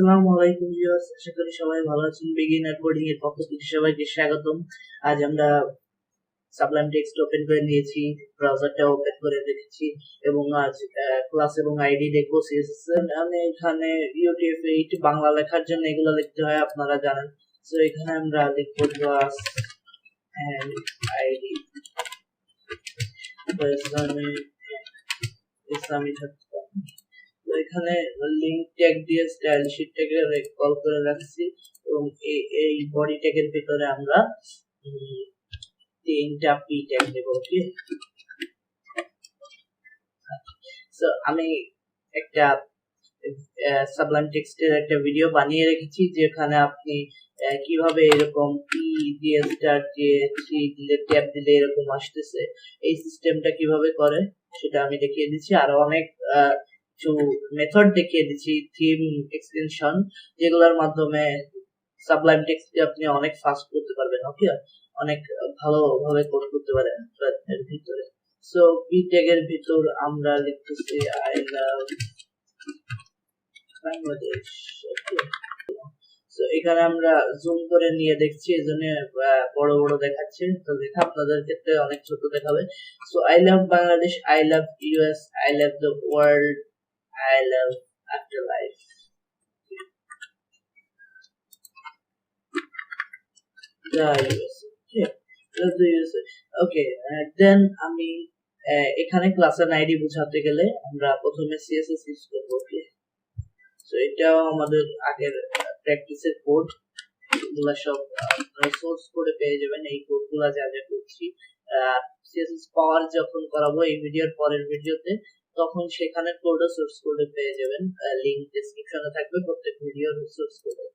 আসসালামু আলাইকুম ভিউয়ার্স, আশা করি সবাই ভালো আছেন। বিগিনার কোডিং এর পক্ষ থেকে সবাইকে স্বাগতম। আজ আমরা সাবলাইম টেক্সট ওপেন করে নিয়েছি, ব্রাউজারটা ওপেন করে রেখেছি এবং আজ ক্লাস এবং আইডি দেখবো সিএসএস এর। আমি এখানে ইউটিএফ8 বাংলা লেখার জন্য এগুলো লিখতে হয়, আপনারা জানেন। সো এখানে আমরা লিখবো ক্লাস এন্ড আইডি ইসলামি থাকবে। তো এখানে লিংক ট্যাগ দিয়ে স্টাইল শীটটাকে কল করে রাখছি এবং এই বডি ট্যাগের ভিতরে আমরা তিনটা পি ট্যাগ দেব। ওকে, সো আমি একটা সাবলাইম টেক্সটের একটা ভিডিও বানিয়ে রেখেছি যেখানে আপনি কিভাবে এরকম পি দিয়ে স্টার দিয়ে থ্রি দিলে ট্যাব দিলে এরকম আসতেছে, এই সিস্টেমটা কিভাবে করে সেটা আমি দেখিয়ে দিচ্ছি। আর অনেক কিছু মেথড দেখিয়ে দিচ্ছি, থিম এক্সটেনশন, যেগুলোর মাধ্যমে সাবলাইম টেক্সট আপনি অনেক ফাস্ট করতে পারবেন। ওকে, অনেক ভালোভাবে কোড করতে পারেন এর ভিতরে। সো পি ট্যাগের ভিতর আমরা লিখতেছি আই লাভ বাংলাদেশ। এখানে আমরা জুম করে নিয়ে দেখছি, এজন্য বড় বড় দেখাচ্ছে, তো দেখা আপনাদের ক্ষেত্রে অনেক ছোট দেখাবে। So I love Bangladesh, I love US, I love the world, I love after life. Okay, then আমি এখানে ক্লাসের আইডি বোঝাতে গেলে আমরা প্রথমে সিএসএস ইউজ করব। ওকে, সো এটাও আমাদের আগের প্র্যাকটিসের কোড, এগুলা সব সোর্স কোডে পেয়ে যাবেন। এই কোডগুলা যা যা করছি সিএসএস পাওয়ার যখন করাবো এই ভিডিওর পরের ভিডিওতে, তখন সেখানে কোডও সোর্স কোডে পেয়ে যাবেন, লিংক ডেসক্রিপশনে থাকবে প্রত্যেক ভিডিওর সোর্স কোডে।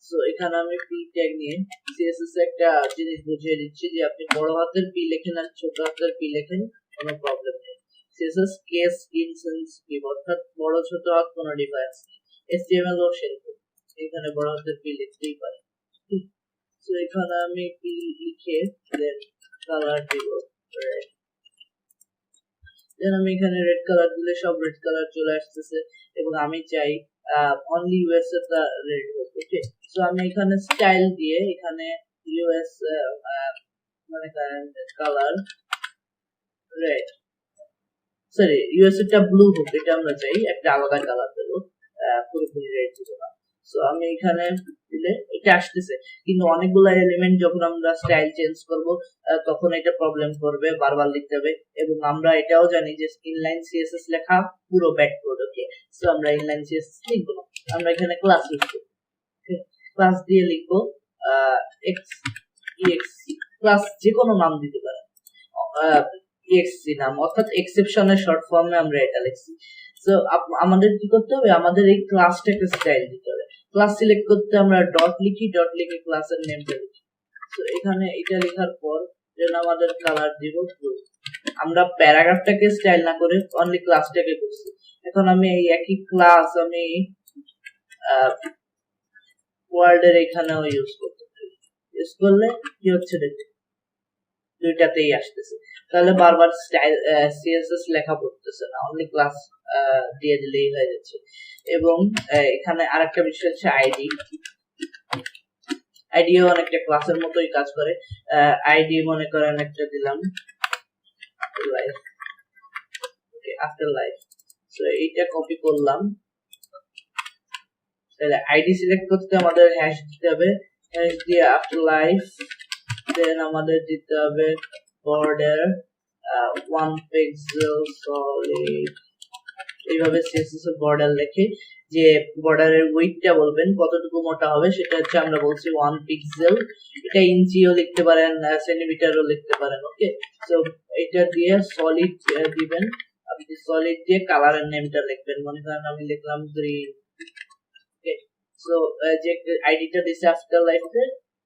সো এখানে আমি পি ট্যাগ নিয়ে সিএসএস একটা জিনিস বুঝিয়ে দিচ্ছি যে আপনি বড় হাতের পি লেখেন আর ছোট হাতের পি লেখেন, কোনো প্রবলেম নেই। সিএসএস কেস ইনসেন্সিটিভ, অর্থাৎ বড় ছোট হাত কোনো ডিফারেন্স নেই। এচটিএমএল ও সেরকম, এখানে বড় হাতের পি লিখতেই পারে। সো এখানে আমি পি লিখে দেন কালার দিব রেড। দেন আমি এখানে রেড কালার দিলে সব রেড কালার চলে আসতেছে এবং আমি চাই অনলি ইউএস এর রেড হোক। ওকে, সো আমি এখানে স্টাইল দিয়ে এখানে ইউএস মানে কালার রেড, সরি ইউএস এরটা ব্লু হোক, এটা আমরা চাই, একটা আলাদা কালার দেব, পুরোপুরি রেড দিব না। সো আমি এখানে দিলে এটা আসতেছে, কিন্তু অনেকগুলো এলিমেন্ট যখন আমরা স্টাইল চেঞ্জ করব তখন এটা প্রবলেম করবে, বারবার লিখতে হবে। এবং আমরা এটাও জানি যে ইনলাইন সিএসএস লেখা পুরো ব্যাড কোড। ওকে, সো আমরা ইনলাইন সিএসএস লিখব না, আমরা এখানে ক্লাস ইউজ করব। ক্লাস দিয়ে লিখব এক্স ইএক্সি, ক্লাস যে কোনো নাম দিতে পারেন, ইএক্সি নাম, অর্থাৎ এক্সেপশনের শর্ট ফর্মে আমরা এটা লিখছি। সো আমাদের কি করতে হবে, আমাদের এই ক্লাসটাকে স্টাইল দিতে হবে। ক্লাস সিলেক্ট করতে আমরা ডট লিখি, ডট লিখে ক্লাসের নেমটা লিখি। সো এখানে এটা লেখার পর যেন আমাদের কালার দিব ব্লু। আমরা প্যারাগ্রাফটাকে স্টাইল না করে অনলি ক্লাসটাকে করছি। এখন আমি এই একই ক্লাস আমি ওয়ার্ডের এখানেও ইউজ করতে পারি। ইউজ করলে কি হচ্ছে দেখুন, দুইটাতেই আসতেছে, তাহলে বারবার স্টাইল সিএসএস লেখা পড়তেছে না, অনলি ক্লাস দিয়ে দিলেই হয়ে যাচ্ছে। এবং এখানে আরেকটা বিষয় হচ্ছে আইডি, আইডিও অনেকটা ক্লাসের মতোই কাজ করে। আইডি মনে করেন একটা দিলাম লাইফ, ওকে, আফটার লাইফ। সো এইটা কপি করলাম, তাহলে আইডি সিলেক্ট করতে আমাদের হ্যাশ দিতে হবে, হ্যাশ দিয়ে আফটার লাইফ, দেন আমাদের দিতে হবে বর্ডার 1 পিক্সেল সলিড। এইভাবে সিএসএস এর বর্ডার লিখে যে বর্ডারের উইডথটা বলবেন কতটুকু মোটা হবে, সেটা হচ্ছে আমরা বলছি 1 পিক্সেল। এটা ইঞ্চিও লিখতে পারেন, সেন্টিমিটারও লিখতে পারেন। ওকে, সো এটা দিয়ে সলিড দিবেন, আপনি সলিড দিয়ে কালারের নেমটা লিখবেন, মনে করেন আমি লিখলাম গ্রিন। ওকে, সো যে আইডিটা দিছে আফটার লাইফে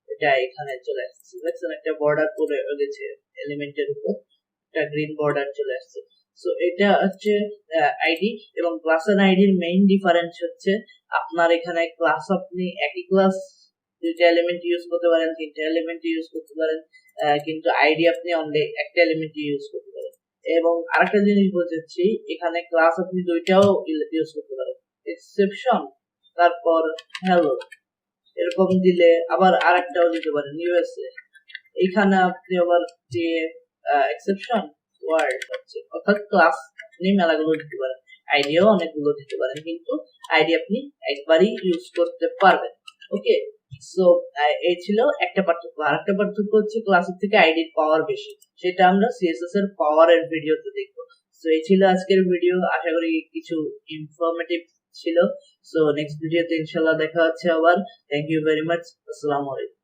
এটা এখানে চলে আসছে, দেখছেন একটা বর্ডার পড়ে গেছে এলিমেন্টের উপর, একটা গ্রিন বর্ডার চলে আসছে। সো এটা হচ্ছে আইডি এবং ক্লাস এন্ড আইডির মেইন ডিফারেন্স হচ্ছে আপনার এখানে ক্লাস আপনি একই ক্লাস দুইটা এলিমেন্ট ইউজ করতে পারেন, তিনটা এলিমেন্ট ইউজ করতে পারেন, কিন্তু আইডি আপনি অনলি একটা এলিমেন্ট ইউজ করতে পারেন। এবং আরেকটা জিনিস বলছি, এখানে ক্লাস আপনি দুইটাও ইউজ করতে পারেন। এক্সেপশন তারপর হ্যালো এরকম দিলে আবার আরেকটাও দিতে পারেন ইউএসএ। এখানে আপনি আবার যে এক্সেপশন ওয়ার্ড হচ্ছে অর্থাৎ ক্লাস আপনি মেলাগুলো দিতে পারেন, আইডিয়াও অনেকগুলো দিতে পারেন, কিন্তু আইডি আপনি একবারই ইউজ করতে পারবেন। ওকে, সো এই ছিল একটা পার্থক্য। আরেকটা পার্থক্য হচ্ছে ক্লাসের থেকে আইডির পাওয়ার বেশি, সেটা আমরা সিএসএস এর পাওয়ারের ভিডিওতে দেখবো। সো এই ছিল আজকের ভিডিও, আশা করি কিছু ইনফরমেটিভ ছিল। সো নেক্সট ভিডিওতে ইনশাআল্লাহ দেখা হচ্ছে আবার। Thank you very much. আসসালামু আলাইকুম।